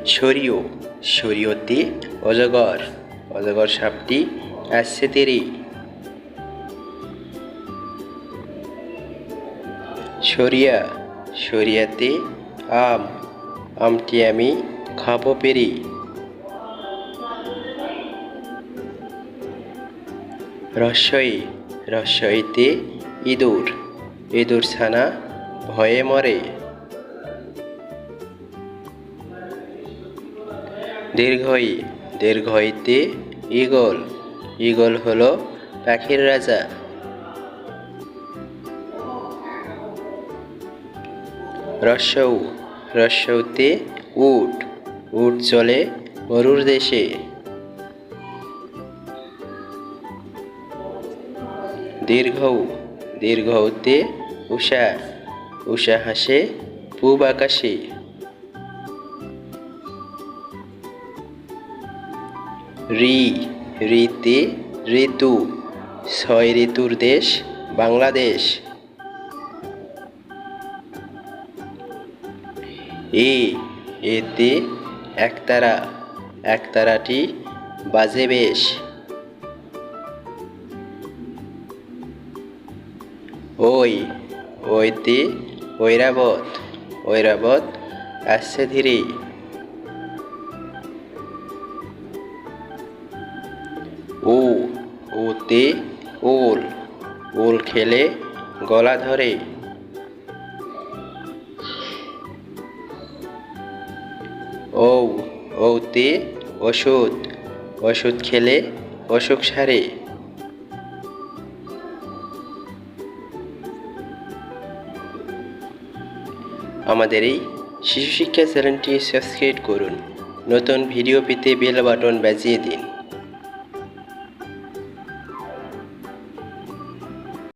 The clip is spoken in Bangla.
সরিও সরিয়তে অজগর অজগর সাপটি আসছে তেরে। সরিয়া সরিয়াতে আম আমটি আমি খাবো পেরে। রস্বই রস্বইতে ইঁদুর ইঁদুর ছানা ভয়ে মরে। দীর্ঘই দীর্ঘইতে ঈগল ঈগল হলো পাখির রাজা। রস্যৌ রস্যৌতে উট উট চলে মরুর দেশে। দীর্ঘৌ দীর্ঘৌতে উষা উষা হাসে পূব আকাশে। রি রিতে ঋতু ছয় ঋতুর দেশ বাংলাদেশ। এতে একতারা একতারাটি বাজে বেশ। ওইতে ঐরাবত ঐরাবত আসছে ধীরে। ওতে ওল ওল খেলে গলা ধরে। ওতে ওষুধ ওষুধ খেলে অসুখ সারে। আমাদের এই শিশু শিক্ষা চ্যানেলটি সাবস্ক্রাইব করুন। নতুন ভিডিও পেতে বেল বাটন বাজিয়ে দিন।